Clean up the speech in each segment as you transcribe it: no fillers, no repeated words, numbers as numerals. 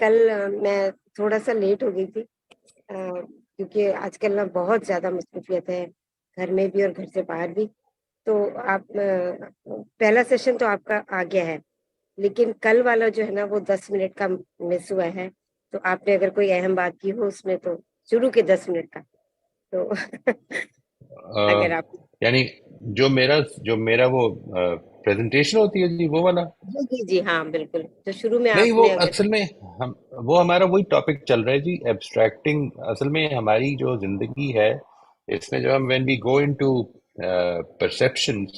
کل میں تھوڑا سا لیٹ ہو گئی تھی کیونکہ آج کل نا بہت زیادہ مصروفیت ہے، گھر میں بھی اور گھر سے باہر بھی. تو آپ پہلا سیشن تو آپ کا آ گیا ہے، لیکن کل والا جو ہے نا وہ 10 منٹ کا مس ہوا ہے. تو آپ نے اگر کوئی اہم بات کی ہو اس میں تو شروع کے 10 منٹ کا تو آ، اگر آپ یعنی جو میرا وہ پریزنٹیشن ہوتی ہے جی، وہ والا. جی جی جی ہاں بالکل، جو شروع میں نہیں، آپ وہ نے اگر اصل میں ہم وہ ہمارا وہی ٹاپک چل رہا ہے جی، ایبسٹریکٹنگ. اصل میں ہماری جو زندگی ہے اس میں جو ہم when we go into perceptions,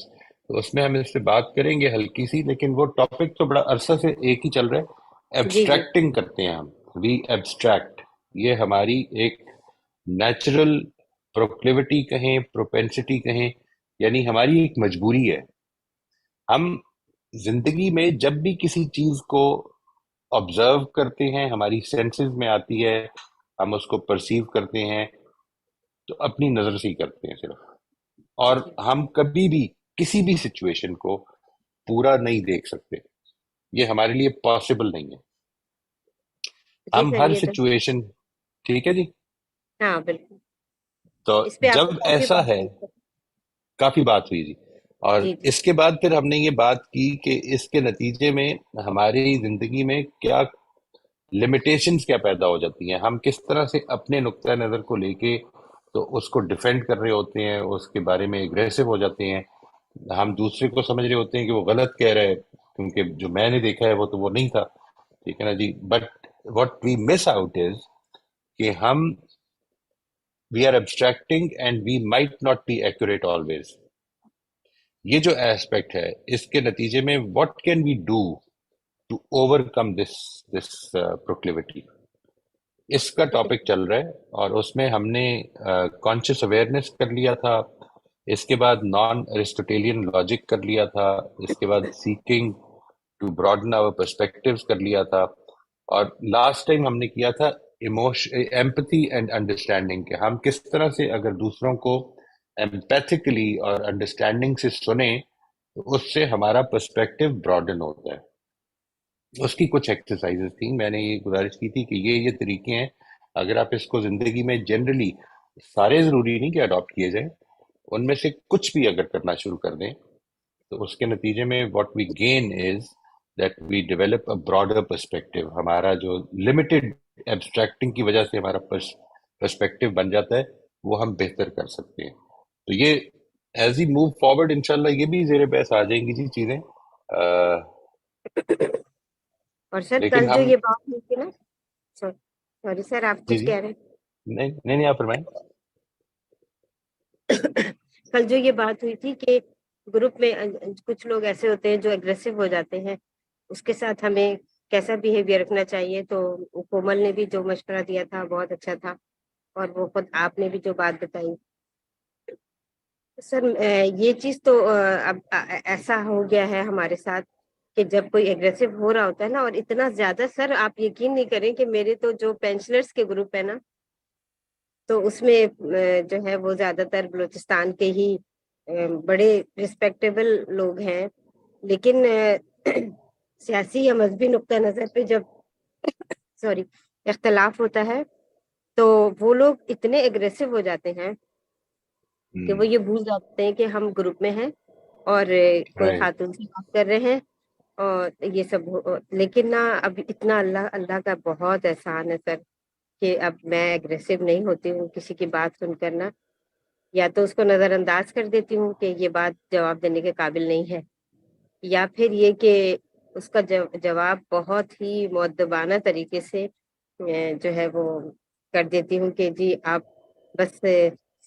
تو اس میں ہم اس پہ بات کریں گے ہلکی سی، لیکن وہ ٹاپک تو بڑا عرصہ سے ایک ہی چل رہا ہے. جی جی ایبسٹریکٹنگ کرتے ہیں ہم، وی ایبسٹریکٹ. یہ ہماری ایک نیچرل پروکلیوٹی کہیں، پروپینسٹی کہیں، یعنی ہماری ایک مجبوری ہے. ہم زندگی میں جب بھی کسی چیز کو آبزرو کرتے ہیں، ہماری سینسز میں آتی ہے، ہم اس کو پرسیو کرتے ہیں، تو اپنی نظر سے ہی کرتے ہیں صرف. اور جی ہم کبھی بھی کسی بھی سچویشن کو پورا نہیں دیکھ سکتے. یہ ہمارے لیے پاسبل نہیں ہے. جی ہم سر، ہر یہ تو سچویشن، ٹھیک ہے جی. ہاں بالکل. تو اس پہ آپ جب سے کافی ایسا بات ہے، ہوئی ہے. کافی بات ہوئی جی. اور جی جی اس کے بعد پھر ہم نے یہ بات کی کہ اس کے نتیجے میں ہماری زندگی میں کیا لمیٹیشنز کیا پیدا ہو جاتی ہیں. ہم کس طرح سے اپنے نقطۂ نظر کو لے کے تو اس کو ڈیفینڈ کر رہے ہوتے ہیں، اس کے بارے میں اگریسو ہو جاتے ہیں. ہم دوسرے کو سمجھ رہے ہوتے ہیں کہ وہ غلط کہہ رہے ہیں، کیونکہ جو میں نے دیکھا ہے وہ تو وہ نہیں تھا. ٹھیک ہے نا جی. But what we miss out is کہ ہم we are abstracting and we might not be accurate always. یہ جو ایسپیکٹ ہے، اس کے نتیجے میں what can we do to overcome this proclivity. اس کا ٹاپک چل رہا ہے. اور اس میں ہم نے کانشیس اویئرنیس کر لیا تھا، اس کے بعد نان ایرسٹوٹیلین لاجک کر لیا تھا، اس کے بعد seeking to broaden our perspectives کر لیا تھا، اور لاسٹ ٹائم ہم نے کیا تھا ایمپتھی اینڈ انڈرسٹینڈنگ، کہ ہم کس طرح سے اگر دوسروں کو ایمپیتھیکلی اور انڈرسٹینڈنگ سے سنیں تو اس سے ہمارا پرسپیکٹیو براڈن ہوتا ہے. اس کی کچھ ایکسرسائزز تھیں. میں نے یہ گزارش کی تھی کہ یہ طریقے ہیں، اگر آپ اس کو زندگی میں جنرلی، سارے ضروری نہیں کہ اڈاپٹ کیے جائیں، ان میں سے کچھ بھی اگر کرنا شروع کر دیں تو اس کے نتیجے میں what we gain is that we develop a broader perspective. ہمارا جو لمیٹڈ ایبسٹریکٹنگ کی وجہ سے ہمارا پرسپیکٹیو بن جاتا ہے، وہ ہم بہتر کر سکتے ہیں. تو یہ ایز ہی موو فارورڈ انشاءاللہ یہ بھی زیر بحث آ جائیں گی جی چیزیں. اور سر لیکن کل جو ہم، یہ بات ہوئی تھی نا، سوری سر آپ جی کچھ جی، کہہ رہے نہیں نہیں نہیں، آپ فرمائیں. ہیں. کل جو یہ بات ہوئی تھی کہ گروپ میں کچھ لوگ ایسے ہوتے ہیں جو اگریسو ہو جاتے ہیں، اس کے ساتھ ہمیں کیسا بیہیویئر رکھنا چاہیے. تو کومل نے بھی جو مشورہ دیا تھا بہت اچھا تھا، اور وہ خود آپ نے بھی جو بات بتائی سر، یہ چیز تو اب ایسا ہو گیا ہے ہمارے ساتھ کہ جب کوئی اگریسو ہو رہا ہوتا ہے نا، اور اتنا زیادہ سر آپ یقین نہیں کریں کہ میرے تو جو پینشنرز کے گروپ ہے نا، تو اس میں جو ہے وہ زیادہ تر بلوچستان کے ہی بڑے رسپیکٹیبل لوگ ہیں. لیکن سیاسی یا مذہبی نقطہ نظر پہ جب سوری اختلاف ہوتا ہے تو وہ لوگ اتنے اگریسو ہو جاتے ہیں کہ وہ یہ بھول جاتے ہیں کہ ہم گروپ میں ہیں اور کوئی رائٹ. خاتون سے بات کر رہے ہیں اور یہ سب لیکن نا اب اتنا اللہ اللہ کا بہت احسان ہے سر کہ اب میں اگریسو نہیں ہوتی ہوں. کسی کی بات سن کر نا یا تو اس کو نظر انداز کر دیتی ہوں کہ یہ بات جواب دینے کے قابل نہیں ہے، یا پھر یہ کہ اس کا جواب بہت ہی مؤدبانہ طریقے سے جو ہے وہ کر دیتی ہوں کہ جی آپ بس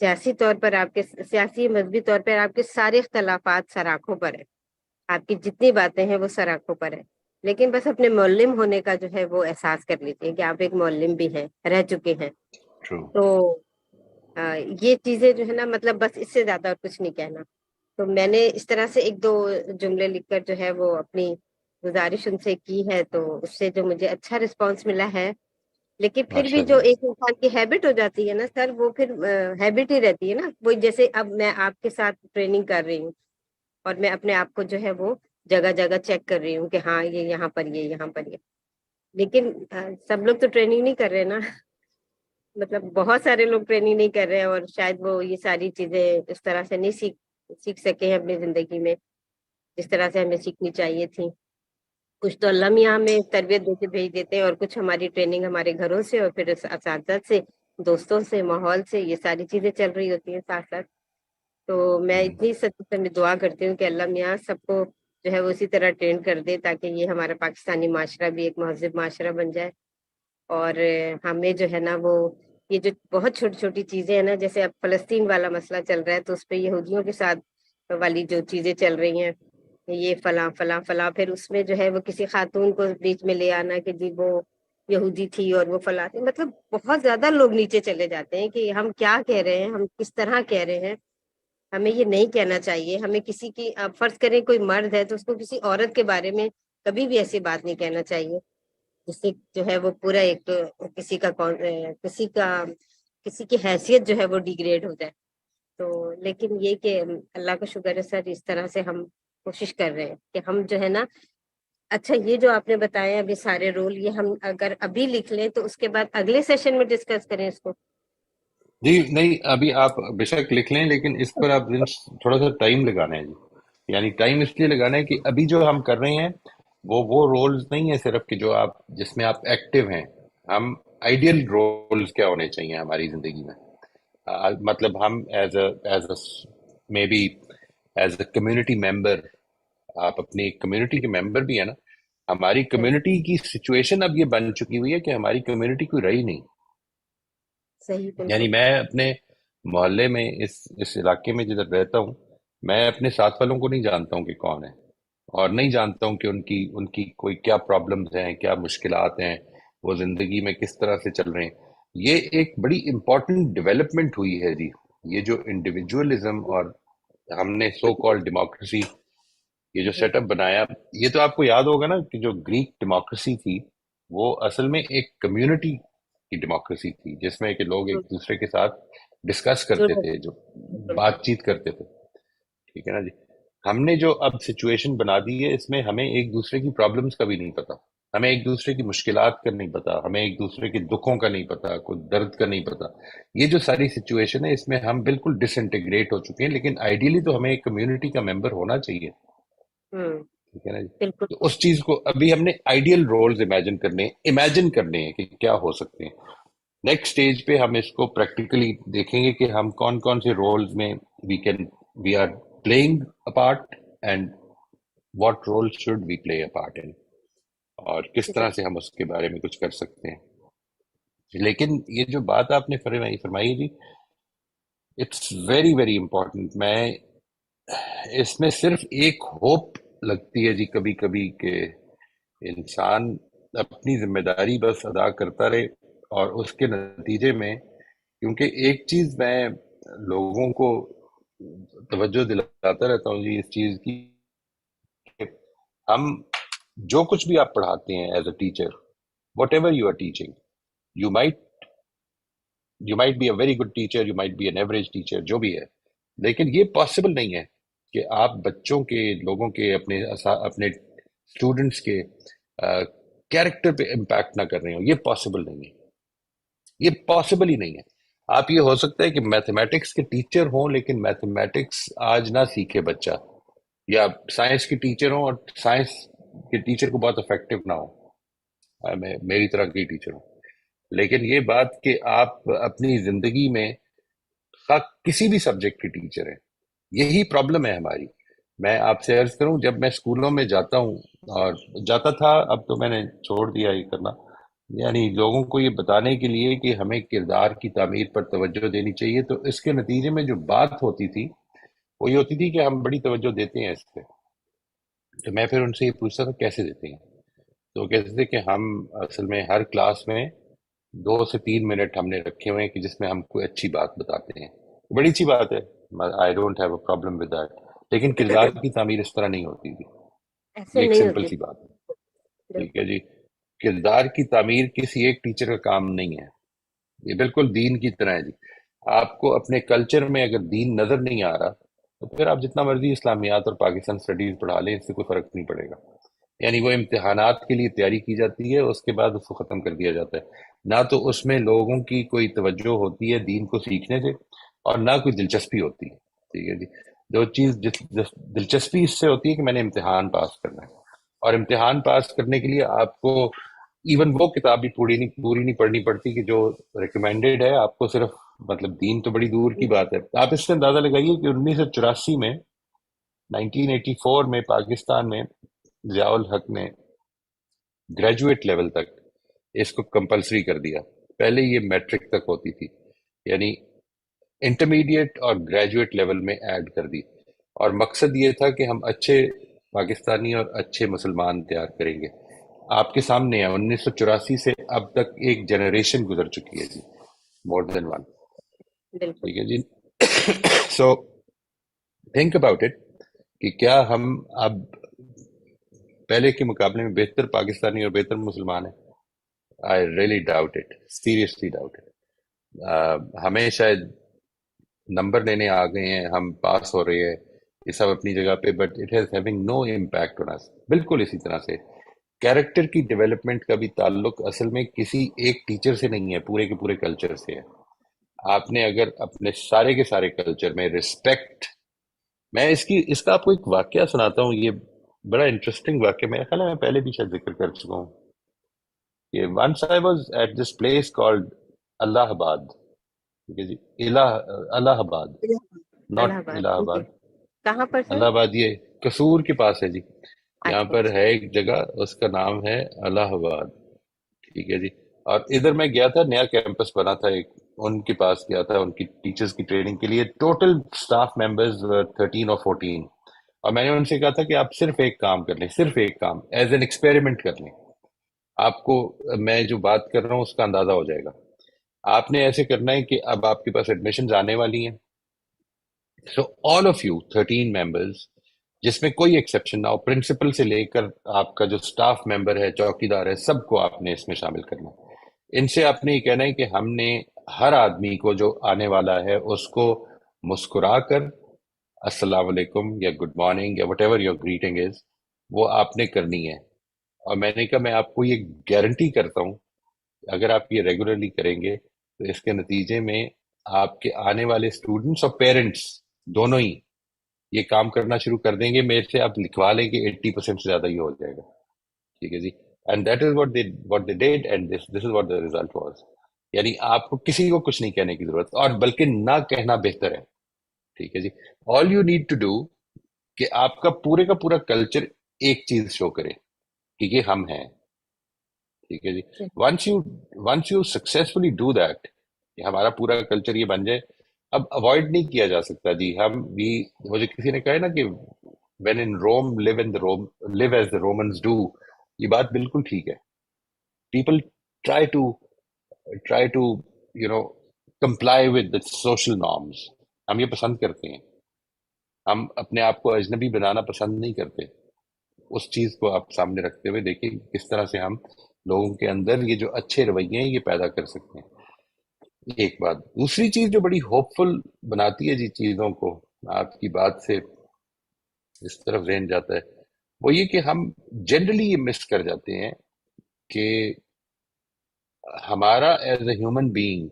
سیاسی طور پر آپ کے سیاسی مذہبی طور پر آپ کے سارے اختلافات سراخوں پر ہیں، آپ کی جتنی باتیں ہیں وہ سراخوں پر ہیں، لیکن بس اپنے معلم ہونے کا جو ہے وہ احساس کر لیتے ہیں کہ آپ ایک معلم بھی ہیں، رہ چکے ہیں. ٹرو. تو یہ چیزیں جو ہے نا، مطلب بس اس سے زیادہ اور کچھ نہیں کہنا. تو میں نے اس طرح سے ایک دو جملے لکھ کر جو ہے وہ اپنی گزارش ان سے کی ہے، تو اس سے جو مجھے اچھا رسپانس ملا ہے. لیکن پھر ماشاء بھی جو اللہ. ایک انسان کی ہیبٹ ہو جاتی ہے نا سر، وہ پھر ہیبٹ ہی رہتی ہے نا. وہ جیسے اب میں آپ کے ساتھ ٹریننگ کر رہی ہوں اور میں اپنے آپ کو جو ہے وہ جگہ جگہ چیک کر رہی ہوں کہ ہاں یہ یہاں پر یہ یہاں پر یہ. لیکن سب لوگ تو ٹریننگ نہیں کر رہے نا مطلب بہت سارے لوگ ٹریننگ نہیں کر رہے ہیں، اور شاید وہ یہ ساری چیزیں اس طرح سے نہیں سیکھ سکے ہیں اپنی زندگی میں جس طرح سے ہمیں سیکھنی چاہیے تھی. کچھ تو اللہ میاں ہمیں تربیت دے کے بھیج دیتے ہیں، اور کچھ ہماری ٹریننگ ہمارے گھروں سے اور پھر اساتذہ سے، دوستوں سے، ماحول سے، یہ ساری چیزیں چل رہی ہوتی ہیں ساتھ ساتھ. تو میں ہوں، اتنی سچ میں دعا کرتی ہوں کہ اللہ میاں سب کو جو ہے وہ اسی طرح ٹرین کر دے، تاکہ یہ ہمارا پاکستانی معاشرہ بھی ایک مہذب معاشرہ بن جائے. اور ہمیں جو ہے نا وہ یہ جو بہت چھوٹی چھوٹی چیزیں ہیں نا، جیسے اب فلسطین والا مسئلہ چل رہا ہے تو اس پہ یہودیوں کے ساتھ والی جو چیزیں چل رہی ہیں، یہ فلاں فلاں فلاں، پھر اس میں جو ہے وہ کسی خاتون کو بیچ میں لے آنا کہ جی وہ یہودی تھی اور وہ فلاں تھی. مطلب بہت زیادہ لوگ نیچے چلے جاتے ہیں کہ ہم کیا کہہ رہے ہیں، ہم کس طرح کہہ رہے ہیں. ہمیں یہ نہیں کہنا چاہیے. ہمیں کسی کی آپ فرض کریں کوئی مرد ہے تو اس کو کسی عورت کے بارے میں کبھی بھی ایسی بات نہیں کہنا چاہیے جس سے جو ہے وہ پورا ایک کسی کا کسی کا کسی کی حیثیت جو ہے وہ ڈیگریڈ ہو جائے. تو لیکن یہ کہ اللہ کا شکر ہے سر، اس طرح سے ہم کوشش کر رہے ہیں کہ ہم جو ہے نا. اچھا یہ جو آپ نے بتایا ابھی سارے رول، یہ ہم اگر ابھی لکھ لیں تو اس کے بعد اگلے سیشن میں ڈسکس کریں اس کو. جی نہیں، ابھی آپ بے شک لکھ لیں، لیکن اس پر آپ تھوڑا سا ٹائم لگانا ہے جی. یعنی ٹائم اس لیے لگانا ہے کہ ابھی جو ہم کر رہے ہیں وہ رولز نہیں ہے صرف کہ جو آپ جس میں آپ ایکٹیو ہیں. ہم آئیڈیل رولز کیا ہونے چاہیے ہماری زندگی میں. مطلب ہم as a may be as a community member, آپ اپنی کمیونٹی کے ممبر بھی ہیں نا. ہماری صحیح کمیونٹی کی سچویشن اب یہ بن چکی ہوئی ہے کہ ہماری کمیونٹی کوئی رہی نہیں. صحیح یعنی بالکل. میں اپنے محلے میں اس علاقے میں جدھر رہتا ہوں، میں اپنے ساتھ والوں کو نہیں جانتا ہوں کہ کون ہے، اور نہیں جانتا ہوں کہ ان کی کوئی کیا پرابلمز ہیں، کیا مشکلات ہیں، وہ زندگی میں کس طرح سے چل رہے ہیں. یہ ایک بڑی امپورٹنٹ ڈیولپمنٹ ہوئی ہے جی. یہ جو انڈیویجولزم اور ہم نے سو کال ڈیموکریسی، یہ جو سیٹ اپ بنایا، یہ تو آپ کو یاد ہوگا نا کہ جو گریک ڈیموکریسی تھی وہ اصل میں ایک کمیونٹی کی ڈیموکریسی تھی، جس میں کہ لوگ ایک دوسرے کے ساتھ ڈسکس کرتے تھے، جو بالکل. بات چیت کرتے تھے. ٹھیک ہے نا جی. ہم نے جو اب سچویشن بنا دی ہے، اس میں ہمیں ایک دوسرے کی پرابلمس کا بھی نہیں پتا، ہمیں ایک دوسرے کی مشکلات کا نہیں پتا، ہمیں ایک دوسرے کے دکھوں کا نہیں پتا، کوئی درد کا نہیں پتا. یہ جو ساری سچویشن ہے اس میں ہم بالکل ڈس انٹیگریٹ ہو چکے ہیں. لیکن آئیڈیلی تو ہمیں ایک کمیونٹی کا ممبر ہونا چاہیے. ہوں. ٹھیک ہے نا جی. بالکل. تو اس چیز کو ابھی ہم نے آئیڈیل رولز امیجن کرنے ہیں کہ کیا ہو سکتے ہیں. نیکسٹ اسٹیج پہ ہم اس کو پریکٹیکلی دیکھیں گے کہ ہم کون کون سے رولز میں we are playing a part, and what role should we play a part in, اور کس طرح سے ہم اس کے بارے میں کچھ کر سکتے ہیں. لیکن یہ جو بات آپ نے فرمائی جی، اٹس ویری ویری امپورٹنٹ. میں اس میں صرف ایک ہوپ لگتی ہے جی کبھی کبھی کہ انسان اپنی ذمہ داری بس ادا کرتا رہے، اور اس کے نتیجے میں، کیونکہ ایک چیز میں لوگوں کو توجہ دلاتا رہتا ہوں جی اس چیز کی، کہ ہم جو کچھ بھی آپ پڑھاتے ہیں as a teacher, whatever you are teaching, you might you might be a very good teacher, you might be an average teacher, جو بھی ہے. لیکن یہ پاسبل نہیں ہے کہ آپ بچوں کے، لوگوں کے، اپنے اسٹوڈنٹس کے کیریکٹر پہ امپیکٹ نہ کر رہے ہوں. یہ پاسبل نہیں ہے، یہ پاسبل ہی نہیں ہے. آپ یہ ہو سکتا ہے کہ میتھمیٹکس کے ٹیچر ہوں لیکن میتھمیٹکس آج نہ سیکھے بچہ، یا سائنس کے ٹیچر ہوں اور سائنس کے ٹیچر کو بہت افیکٹو نہ ہو، میری طرح کے ٹیچر ہوں. لیکن یہ بات کہ آپ اپنی زندگی میں خواہ کسی بھی سبجیکٹ کے ٹیچر ہیں، یہی پرابلم ہے ہماری. میں آپ سے عرض کروں، جب میں اسکولوں میں جاتا ہوں، اور جاتا تھا، اب تو میں نے چھوڑ دیا یہ کرنا، یعنی لوگوں کو یہ بتانے کے لیے کہ ہمیں کردار کی تعمیر پر توجہ دینی چاہیے، تو اس کے نتیجے میں جو بات ہوتی تھی وہ یہ ہوتی تھی کہ ہم بڑی توجہ دیتے ہیں اس پہ. تو میں پھر ان سے یہ پوچھتا تھا کیسے دیتے ہیں. تو وہ کہتے تھے کہ ہم اصل میں ہر کلاس میں 2 سے 3 منٹ ہم نے رکھے ہوئے ہیں کہ جس میں ہم کوئی اچھی بات بتاتے ہیں. بڑی اچھی بات ہے، I don't have a problem with that. لیکن کردار کی تعمیر اس طرح نہیں ہوتی تھی. ایسے یہ ایک نہیں سمپل ہوتی. سی بات ہے. ٹھیک بالکل. ہے جی. کردار کی تعمیر کسی ایک ٹیچر کا کام نہیں ہے. یہ بالکل دین کی طرح ہے جی. آپ کو اپنے کلچر میں اگر دین نظر نہیں آ رہا تو پھر آپ جتنا مرضی اسلامیات اور پاکستان اسٹڈیز پڑھا لیں، اس سے کوئی فرق نہیں پڑے گا. یعنی وہ امتحانات کے لیے تیاری کی جاتی ہے، اس کے بعد اس کو ختم کر دیا جاتا ہے، نہ تو اس میں لوگوں کی کوئی توجہ ہوتی ہے دین کو سیکھنے سے، اور نہ کوئی دلچسپی ہوتی ہے، ٹھیک ہے جی۔ جو چیز دلچسپی اس سے ہوتی ہے کہ میں نے امتحان پاس کرنا ہے، اور امتحان پاس کرنے کے لیے آپ کو ایون وہ کتاب بھی پوری نہیں پڑھنی پڑتی کہ جو ریکمینڈیڈ ہے آپ کو، صرف مطلب دین تو بڑی دور کی بات ہے۔ آپ اس سے اندازہ لگائیے کہ 1984 میں، 1984 میں پاکستان میں ضیاء الحق نے گریجویٹ لیول تک اس کو کمپلسری کر دیا۔ پہلے یہ میٹرک تک ہوتی تھی، یعنی انٹرمیڈیٹ اور گریجویٹ لیول میں ایڈ کر دی، اور مقصد یہ تھا کہ ہم اچھے پاکستانی اور اچھے مسلمان تیار کریں گے۔ آپ کے سامنے ہے 1984 سے اب تک ایک جنریشن گزر چکی ہے جی، مور دین ون، بالکل ٹھیک ہے جی۔ سو تھنک اباؤٹ اٹ کہ کیا ہم اب پہلے کے مقابلے میں بہتر پاکستانی اور بہتر مسلمان ہیں؟ I really doubt it, seriously doubt it. ہمیں شاید نمبر لینے آ گئے ہیں، ہم پاس ہو رہے ہیں، یہ سب اپنی جگہ پہ، but it has having no impact on اس۔ بالکل اسی طرح سے کیریکٹر کی ڈیولپمنٹ کا بھی تعلق اصل میں کسی ایک ٹیچر سے نہیں ہے، پورے کے پورے کلچر سے ہے۔ آپ نے اگر اپنے سارے کے سارے کلچر میں رسپیکٹ، میں اس کا آپ کو ایک واقعہ سناتا ہوں، یہ بڑا انٹرسٹنگ واقعہ، میرا خیال ہے میں پہلے بھی شاید ذکر کر چکا ہوں کہ once I was at this place called Allahabad, ٹھیک ہے جی، الہ الہ آباد، الہ ناٹ آباد، الہ ٹھیک ہے، آباد، کہاں پر سر؟ الہ آباد یہ قصور کے پاس ہے جی۔ یہاں اچھا پر اچھا، ہے ایک جگہ، اس کا نام ہے الہ آباد، ٹھیک ہے جی۔ اور ادھر میں گیا تھا، نیا کیمپس بنا تھا ایک، ان کے پاس گیا تھا ان کی ٹیچرز کی ٹریننگ کے لیے۔ ٹوٹل سٹاف ممبرز 13 اور 14، اور میں نے ان سے کہا تھا کہ آپ صرف ایک کام کر لیں، صرف ایک کام ایز این ایکسپیریمنٹ کر لیں، آپ کو میں جو بات کر رہا ہوں اس کا اندازہ ہو جائے گا۔ آپ نے ایسے کرنا ہے کہ اب آپ کے پاس ایڈمیشنز آنے والی ہیں، سو آل آف یو 13 ممبرز، جس میں کوئی ایکسیپشن نہ ہو، پرنسپل سے لے کر آپ کا جو سٹاف ممبر ہے، چوکی دار ہے، سب کو آپ نے اس میں شامل کرنا ہے۔ ان سے آپ نے یہ کہنا ہے کہ ہم نے ہر آدمی کو جو آنے والا ہے اس کو مسکرا کر السلام علیکم یا گڈ مارننگ یا وٹ ایور یور گریٹنگ از، وہ آپ نے کرنی ہے۔ اور میں نے کہا میں آپ کو یہ گارنٹی کرتا ہوں، اگر آپ یہ ریگولرلی کریں گے تو اس کے نتیجے میں آپ کے آنے والے اسٹوڈنٹس اور پیرنٹس دونوں ہی یہ کام کرنا شروع کر دیں گے۔ میرے سے آپ لکھوا لیں کہ 80% سے زیادہ یہ ہو جائے گا، ٹھیک ہے جی۔ And that is what they did, and this is what the result was. یعنی آپ کو کسی کو کچھ نہیں کہنے کی ضرورت، اور بلکہ نہ کہنا بہتر ہے، ٹھیک ہے جی۔ All you need to do کہ آپ کا پورا کلچر ایک چیز شو کرے کہ یہ ہم ہیں، ٹھیک ہے جی۔ Once you successfully do that, کہ ہمارا پورا کلچر یہ بن جائے، اب اوائڈ نہیں کیا جا سکتا جی۔ ہم بھی، مجھے کسی نے کہا ہے نا کہ when in Rome live as the Romans do، یہ بات بالکل ٹھیک ہے۔ people try to try to you know comply with the social norms، ہم یہ پسند کرتے ہیں، ہم اپنے آپ کو اجنبی بنانا پسند نہیں کرتے۔ اس چیز کو آپ سامنے رکھتے ہوئے دیکھیں کس طرح سے ہم لوگوں کے اندر یہ جو اچھے رویے ہیں یہ پیدا کر سکتے ہیں۔ ایک بات، دوسری چیز جو بڑی ہوپ فل بناتی ہے جی چیزوں کو، آپ کی بات سے اس طرف ذہن جاتا ہے، وہ یہ کہ ہم جنرلی یہ مس کر جاتے ہیں کہ ہمارا ایز اے ہیومن بینگ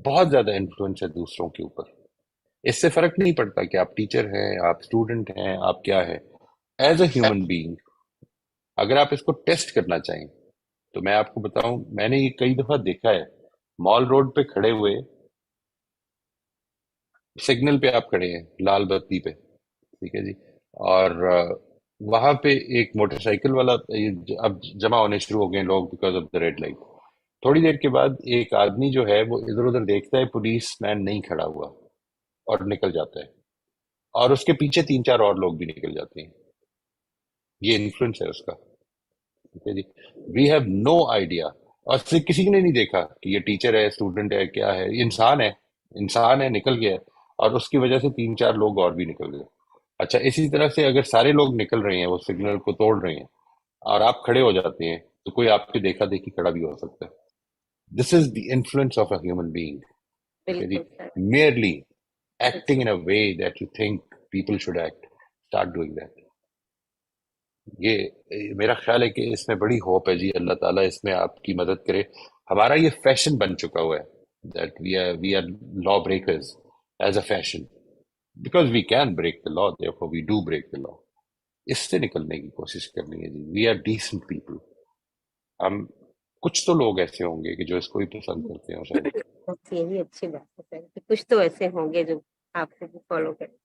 بہت زیادہ انفلوئنس ہے دوسروں کے اوپر۔ اس سے فرق نہیں پڑتا کہ آپ ٹیچر ہیں، آپ اسٹوڈنٹ ہیں، آپ کیا ہے، ایز اے ہیومن بینگ اگر آپ اس کو ٹیسٹ کرنا چاہیں تو میں آپ کو بتاؤں، میں نے یہ کئی دفعہ دیکھا ہے، مال روڈ پہ کھڑے ہوئے، سگنل پہ آپ کھڑے ہیں لال بتی پہ، ٹھیک ہے جی، اور وہاں پہ ایک موٹر سائیکل والا، اب جمع ہونے شروع ہو گئے ہیں لوگ because of the red light. تھوڑی دیر کے بعد ایک آدمی جو ہے وہ ادھر ادھر دیکھتا ہے، پولیس مین نہیں کھڑا ہوا، اور نکل جاتا ہے، اور اس کے پیچھے 3 4 اور لوگ بھی نکل جاتے ہیں۔ یہ انفلوئنس ہے اس کا، ٹھیک ہے جی۔ وی ہیو نو آئیڈیا، اور سے کسی نے نہیں دیکھا کہ یہ ٹیچر ہے، اسٹوڈنٹ ہے، کیا ہے، یہ انسان ہے، انسان ہے، نکل گیا ہے، اور اس کی وجہ سے 3 4 لوگ اور بھی نکل گئے۔ اچھا، اسی طرح سے اگر سارے لوگ نکل رہے ہیں، وہ سگنل کو توڑ رہے ہیں، اور آپ کھڑے ہو جاتے ہیں، تو کوئی آپ کے دیکھا دیکھی کھڑا بھی ہو سکتا ہے۔ This is the influence of a human being, ٹھیک ہے جی۔ بالکل سر، میئرلی ایکٹنگ بالکل in a way that you think people should act, start doing that. یہ میرا خیال ہے کہ اس میں بڑی ہوپ ہے جی. اللہ تعالیٰ اس میں آپ کی مدد کرے. ہمارا یہ فیشن بن چکا ہوا ہے that we are law breakers as a fashion, because we can break the law, therefore we do break the law. اس سے نکلنے کی کوشش کرنی ہے جی. We are decent people. ہم کچھ تو لوگ ایسے ہوں گے کہ جو اس کو ہی پسند کرتے ہیں شاید. بس یہی اچھی بات ہے سر کہ کچھ تو ایسے ہوں گے جو آپ کو بھی فالو کریں،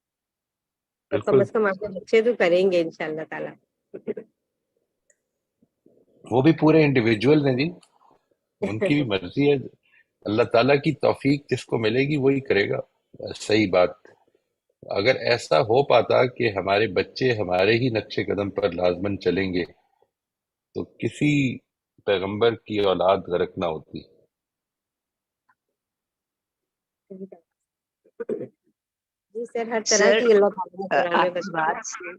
تو کم بالکل. از کم آپ کے بچے تو کریں گے انشاء اللہ تعالیٰ. وہ بھی پورے انڈیویجول ہیں جی, ان کی بھی مرضی ہے. اللہ تعالیٰ کی توفیق جس کو ملے گی وہی کرے گا. صحیح بات. اگر ایسا ہو پاتا کہ ہمارے بچے ہمارے ہی نقش قدم پر لازمن چلیں گے تو کسی پیغمبر کی اولاد غرق نہ ہوتی. جی سر، ہر طرح سر کی اللہ تعالیٰ نے قرآن میں آپ کی بتایا. بات سے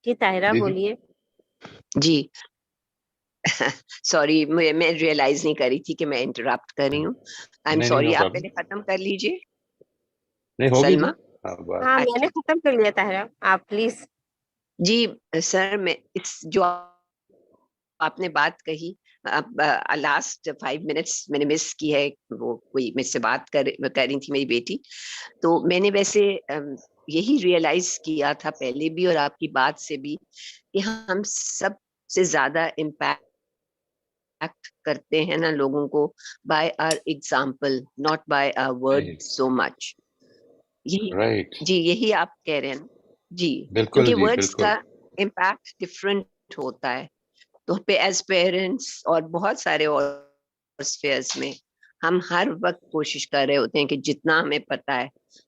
جی طاہرہ جی جی. بولیے. جی سوری، میں ریئلائز نہیں کر رہی تھی کہ میں انٹرپٹ کر رہی ہوں. آئی ایم نہیں نہیں, نو سوری. آپ پرابلم. پہلے ختم کر لیجئے نہیں ہوگی جی. سلما. ہاں بات. ہاں میں نے اچھا ختم کر لیا طاہرہ، آپ پلیز. جی سر، میں جو آپ نے بات کہی، لاسٹ 5 منٹس میں نے مس کی ہے. وہ کوئی مجھ سے بات کر رہی تھی میری بیٹی، تو میں نے ویسے یہی ریئلائز کیا تھا پہلے بھی اور آپ کی بات سے بھی کہ ہم سب سے زیادہ امپیکٹ کرتے ہیں نا لوگوں کو by our example, not by our word so much. یہی رائٹ. جی، یہی آپ کہہ رہے ہیں نا جی. بالکل کیونکہ جی ورڈس بالکل. کا امپیکٹ ڈفرینٹ ہوتا ہے. تو ایز پیرنٹس اور بہت سارے اور اسفیئرس میں ہم ہر وقت کوشش کر رہے ہوتے ہیں کہ جتنا ہمیں پتا ہے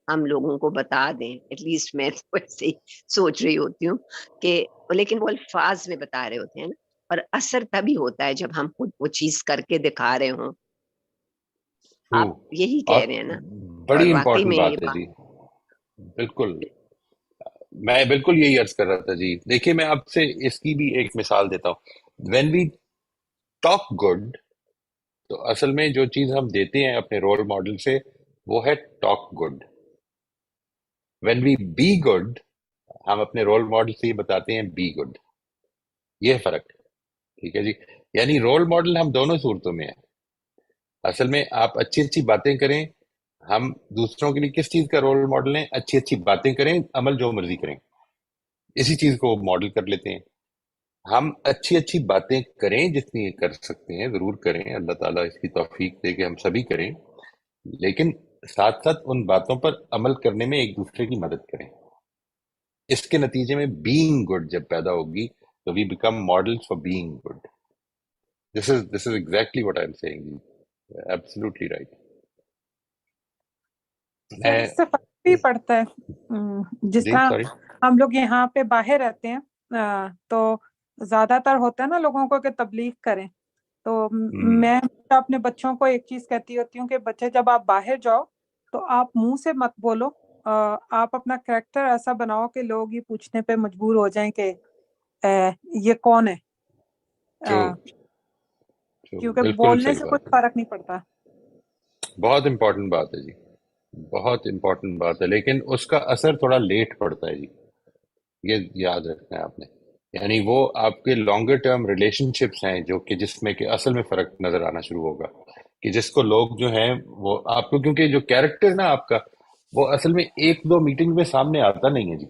ہم لوگوں کو بتا دیں. ایٹ لیسٹ میں تو ایسے ہی سوچ رہی ہوتی ہوں کہ، لیکن وہ الفاظ میں بتا رہے ہوتے ہیں نا، اور اثر تبھی ہوتا ہے جب ہم خود وہ چیز کر کے دکھا رہے ہوں. ٹرو. آپ یہی اور کہہ رہے ہیں نا، اور بڑی واقعی امپورٹنٹ میں یہ بات ہے جی. بالکل. میں بالکل یہی عرض کر رہا تھا جی. دیکھیے میں آپ سے اس کی بھی ایک مثال دیتا ہوں. وین وی ٹاک گڈ, تو اصل میں جو چیز ہم دیتے ہیں اپنے رول ماڈل سے وہ ہے talk good. When we be good, ہم اپنے رول ماڈل سے یہ بتاتے ہیں بی گڈ. یہ فرق ہے. ٹھیک ہے جی. یعنی رول ماڈل ہم دونوں صورتوں میں ہیں. اصل میں آپ اچھی اچھی باتیں کریں. ہم دوسروں کے لیے کس چیز کا رول ماڈل ہیں؟ اچھی اچھی باتیں کریں, عمل جو مرضی کریں. اسی چیز کو ماڈل کر لیتے ہیں. ہم اچھی اچھی باتیں کریں جتنی کر سکتے ہیں ضرور کریں, اللہ تعالیٰ اس کی توفیق دے کہ ہم سبھی کریں, لیکن ساتھ ساتھ ان باتوں پر عمل کرنے میں ایک دوسرے کی مدد کریں. اس کے نتیجے میں بینگ گڈ جب پیدا ہوگی تو we become model for being good. This is exactly what I am saying. Absolutely right. Sir اس سے فرق بھی پڑتا ہے. جس جی طرح سوری. ہم لوگ یہاں پہ باہر رہتے ہیں تو زیادہ تر ہوتا ہے نا لوگوں کو کہ تبلیغ کریں. تو میں اپنے بچوں کو ایک چیز کہتی ہوتی ہوں کہ بچے جب آپ باہر جاؤ تو آپ منہ سے مت بولو, آپ اپنا کریکٹر ایسا بناؤ کہ لوگ یہ پوچھنے پہ مجبور ہو جائیں کہ یہ کون ہے, کیونکہ بالکل بولنے صحیح سے بات کچھ ہے. فرق نہیں پڑتا. بہت امپورٹنٹ بات ہے جی. بہت امپورٹنٹ بات ہے, لیکن اس کا اثر تھوڑا لیٹ پڑتا ہے جی. یہ یاد رکھنا ہے آپ نے. یعنی وہ آپ کے لانگر ٹرم ریلیشن شپس ہیں جو کہ جس میں کہ اصل میں فرق نظر آنا شروع ہوگا, کہ جس کو لوگ جو ہیں وہ آپ کو, کیونکہ جو کیریکٹر نا آپ کا وہ اصل میں ایک دو میٹنگ میں سامنے آتا نہیں ہے جی.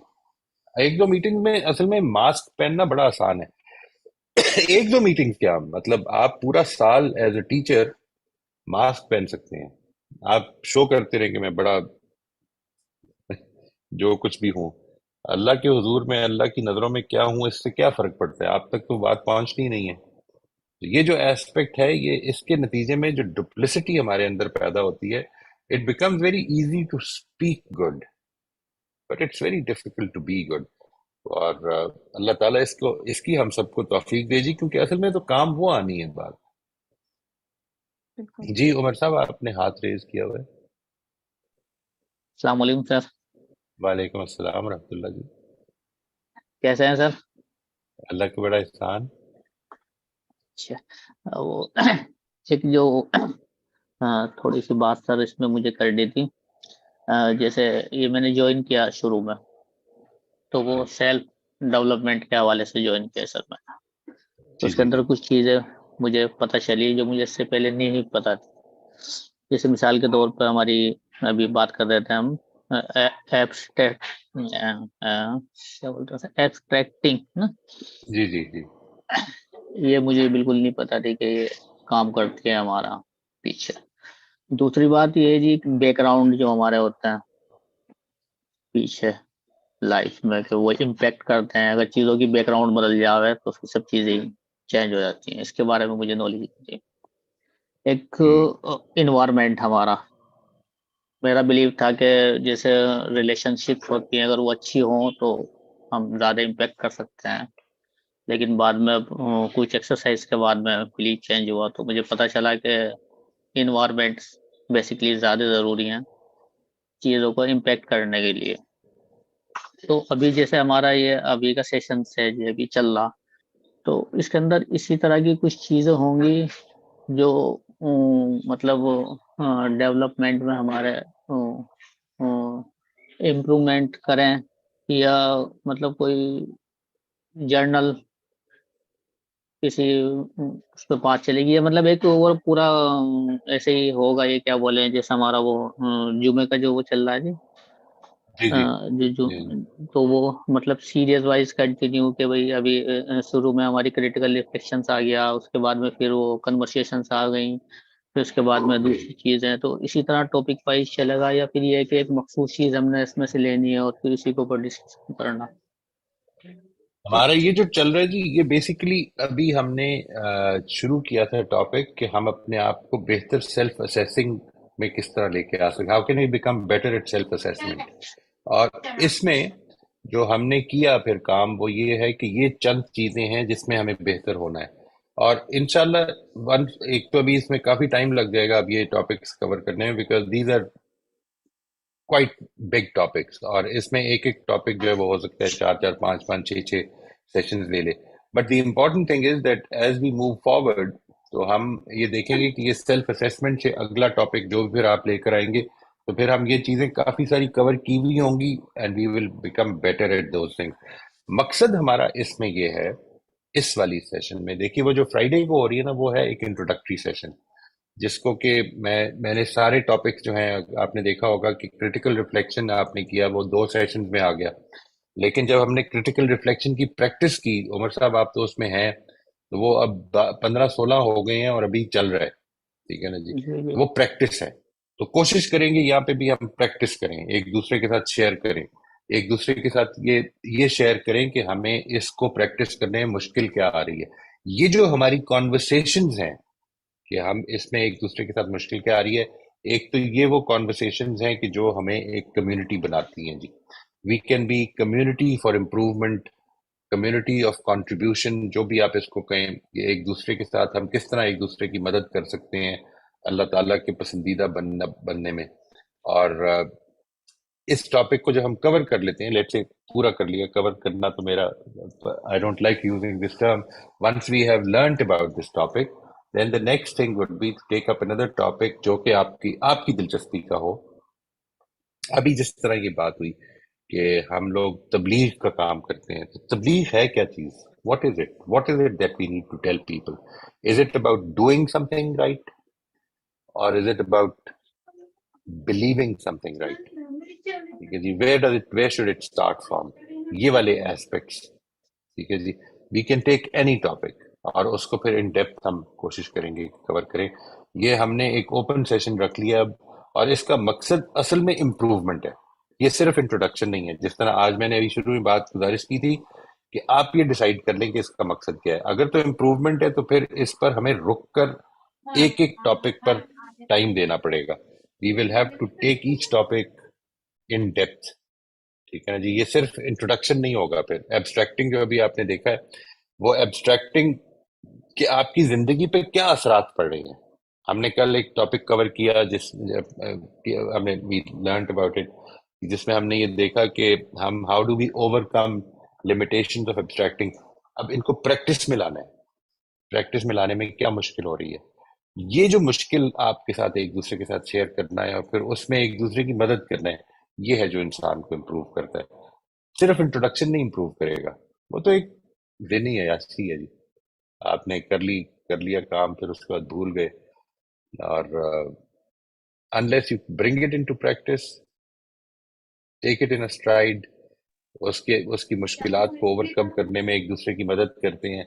ایک دو میٹنگ میں اصل میں ماسک پہننا بڑا آسان ہے. ایک دو میٹنگ کیا مطلب, آپ پورا سال ایز اے ٹیچر ماسک پہن سکتے ہیں. آپ شو کرتے رہیں کہ میں بڑا جو کچھ بھی ہوں, اللہ کے حضور میں اللہ کی نظروں میں کیا ہوں, اس سے کیا فرق پڑتا ہے؟ آپ تک تو بات پہنچتی ہی نہیں ہے. یہ جو ایسپیکٹ ہے, یہ اس کے نتیجے میں جو ڈپلسٹی ہمارے اندر پیدا ہوتی ہے, it becomes very easy to speak good but it's very difficult to be good. اور اللہ تعالیٰ اس کی ہم سب کو توفیق دے جی, کیونکہ اصل میں تو کام وہ آنی ہے بات. جی عمر صاحب آپ نے ہاتھ ریز کیا ہوا ہے. السلام علیکم سر. وعلیکم السلام ورحمۃ اللہ جی. کیسے ہیں سر؟ اللہ کا بڑا احسان. اچھا, وہ ایک جو تھوڑی سی بات سر اس میں مجھے کرنی تھی. جیسے یہ میں نے جوائن کیا شروع میں, تو وہ سیلف ڈیولپمنٹ کے حوالے سے جوائن کیا سر میں. تو جی اس کے جی اندر کچھ چیزیں مجھے پتہ چلی جو مجھے اس سے پہلے نہیں پتہ تھی. جیسے مثال کے طور پر ہماری ابھی بات کر رہے تھے ہم ایبسٹریکٹنگ نا, جی جی جی یہ مجھے بالکل نہیں پتا تھی کہ یہ کام کرتے ہیں ہمارا پیچھے. دوسری بات یہ ہے جی بیک گراؤنڈ جو ہمارے ہوتے ہیں پیچھے لائف میں کہ وہ امپیکٹ کرتے ہیں. اگر چیزوں کی بیک گراؤنڈ بدل جاوے تو اس کی سب چیزیں چینج ہو جاتی ہیں. اس کے بارے میں مجھے نالج تھی. ایک انوائرمنٹ ہمارا, میرا بلیو تھا کہ جیسے ریلیشن شپ ہوتی ہیں اگر وہ اچھی ہوں تو ہم زیادہ امپیکٹ کر سکتے ہیں. لیکن بعد میں کچھ ایکسرسائز کے بعد میں بلیو چینج ہوا تو مجھے پتہ چلا کہ انوائرمنٹ بیسیکلی زیادہ ضروری ہیں چیزوں کو امپیکٹ کرنے کے لیے. تو ابھی جیسے ہمارا یہ ابھی کا سیشن ہے جو ابھی چل رہا, تو اس کے اندر اسی طرح کی کچھ چیزیں ہوں گی جو مطلب ڈیولپمنٹ میں ہمارے امپرومنٹ کریں, یا مطلب کوئی جرنل کسی اس پہ بات چلے گی, یا مطلب ایک اوور پورا ایسے ہی ہوگا. یہ کیا بولے جیسے ہمارا وہ جمعے کا جو وہ چل رہا ہے جی جو جی تو وہ مطلب سیریز وائز کنٹینیو کہ بھائی ابھی شروع میں ہماری کریٹیکل ریفلیکشنس آ گیا, اس کے بعد میں پھر وہ کنورسیشنس آ گئیں, پھر اس کے بعد میں دوسری چیزیں. تو اسی طرح ٹاپک وائز چلے گا, یا پھر یہ ہے کہ ایک مخصوص چیز ہم نے اس میں سے لینی ہے اور پھر اسی کے اوپر ڈسکشن کرنا. ہمارا یہ جو چل رہا ہے جی, یہ بیسیکلی ابھی ہم نے شروع کیا تھا ٹاپک کہ ہم اپنے آپ کو بہتر سیلف اسیسنگ میں کس طرح لے کے آ سکیں, how can we become better at self assessment. اور اس میں جو ہم نے کیا پھر کام وہ یہ ہے کہ یہ چند چیزیں ہیں جس میں ہمیں بہتر ہونا ہے. اور انشاءاللہ ایک تو ابھی اس میں کافی ٹائم لگ جائے گا اب یہ ٹاپکس کور کرنے میں, because these are quite big topics, اور اس میں ایک ایک ٹاپک جو ہے وہ ہو سکتا ہے 4 4 5 5 6 سیشنز لے لے. But the important thing is that as we move forward تو ہم یہ دیکھیں گے کہ یہ سیلف اسیسمنٹ سے اگلا ٹاپک جو پھر آپ لے کر آئیں گے تو پھر ہم یہ چیزیں کافی ساری کور کی ہوئی ہوں گی, and we will become better at those things. مقصد ہمارا اس میں یہ ہے, اس والی سیشن میں دیکھیے وہ جو فرائیڈے کو ہو رہی ہے نا, وہ ہے ایک انٹروڈکٹری سیشن, جس کو کہ میں نے سارے ٹاپکس جو ہیں آپ نے دیکھا ہوگا کہ کریٹیکل ریفلیکشن آپ نے کیا وہ 2 سیشنز میں آ گیا. لیکن جب ہم نے کریٹیکل ریفلیکشن کی پریکٹس کی, عمر صاحب آپ تو اس میں ہیں, تو وہ اب 15-16 ہو گئے ہیں اور ابھی چل رہا ہے, ٹھیک ہے نا جی. وہ پریکٹس ہے, تو کوشش کریں گے یہاں پہ بھی ہم پریکٹس کریں, ایک دوسرے کے ساتھ شیئر کریں, ایک دوسرے کے ساتھ یہ شیئر کریں کہ ہمیں اس کو پریکٹس کرنے میں مشکل کیا آ رہی ہے. یہ جو ہماری کانورسیشنز ہیں کہ ہم اس میں ایک دوسرے کے ساتھ مشکل کیا آ رہی ہے, ایک تو یہ وہ کانورسیشنز ہیں کہ جو ہمیں ایک کمیونٹی بناتی ہیں جی. We can be community for improvement, community of contribution, جو بھی آپ اس کو کہیں, کہ ایک دوسرے کے ساتھ ہم کس طرح ایک دوسرے کی مدد کر سکتے ہیں اللہ تعالیٰ کے پسندیدہ بننے میں. اور اس ٹاپک کو جو ہم کور کر لیتے ہیں, لیٹس سے پورا کر لیا, کور کرنا تو میرا I don't like using this term. Once we have learned about this topic, then the next thing would be to take up another topic جو کہ آپ کی دلچسپی کا ہو. ابھی جس طرح یہ بات ہوئی کہ ہم لوگ تبلیغ کا کام کرتے ہیں, تو تبلیغ ہے کیا چیز, what is it that we need to tell people? Is it about doing something right, or is it about believing something right? ٹھیک ہے جی, where should it start from? یہ والے aspects, ٹھیک ہے جی. we can take any topic اور اس کو پھر in depth ہم کوشش کریں گے کور کریں. یہ ہم نے ایک اوپن سیشن رکھ لیا اب, اور اس کا مقصد اصل میں امپروومنٹ ہے, یہ صرف انٹروڈکشن نہیں ہے. جس طرح آج میں نے ابھی شروع میں بات گزارش کی تھی کہ آپ یہ ڈیسائیڈ کر لیں کہ اس کا مقصد کیا ہے. اگر تو امپروومنٹ ہے تو پھر اس پر ہمیں رک کر ایک ایک ٹاپک پر ٹائم دینا پڑے گا. We will have to take each topic in depth, ٹھیک ہے نا جی. یہ صرف انٹروڈکشن نہیں ہوگا. پھر ایبسٹریکٹنگ جو ابھی آپ نے دیکھا ہے, وہ ایبسٹریکٹنگ کہ آپ کی زندگی پہ کیا اثرات پڑ رہے ہیں. ہم نے کل ایک ٹاپک کور کیا ہم نے وی لرنڈ اباؤٹ اٹ, جس میں ہم نے یہ دیکھا کہ ہم how do we overcome limitations of abstracting. اب ان کو پریکٹس میں لانا ہے, پریکٹس میں لانے میں کیا مشکل ہو رہی ہے. یہ جو مشکل آپ کے ساتھ ایک دوسرے کے ساتھ شیئر کرنا ہے اور پھر اس میں ایک دوسرے کی مدد کرنا ہے, یہ ہے جو انسان کو امپروو کرتا ہے. صرف انٹروڈکشن نہیں امپروو کرے گا. وہ تو ایک دن ہی ہے، ایسی ہے جی. آپ نے کر لیا کام، پھر اس کے بعد بھول گئے. اور unless you bring it into practice, take it in a stride, اس کی مشکلات کو اوور کم کرنے میں ایک دوسرے کی مدد کرتے ہیں،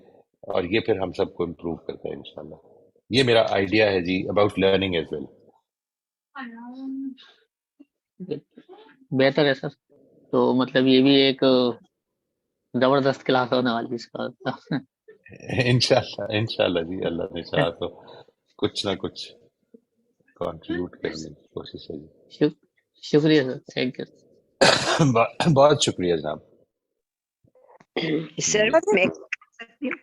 اور یہ پھر ہم سب کو امپروو کرتا ہے انشاءاللہ. یہ میرا آئیڈیا ہے جی اباؤٹ لرننگ ایز ویل. بہتر ہے سر. تو مطلب یہ بھی ایک زبردست کلاس ہونے والی اس کا. انشاءاللہ جی، اللہ نے چاہا تو کچھ نہ کچھ کنٹریبیوٹ کرنے کی کوشش ہے جی. شکریہ سر، تھینک یو. بہت شکریہ جناب. سر میں کر سکتی ہوں؟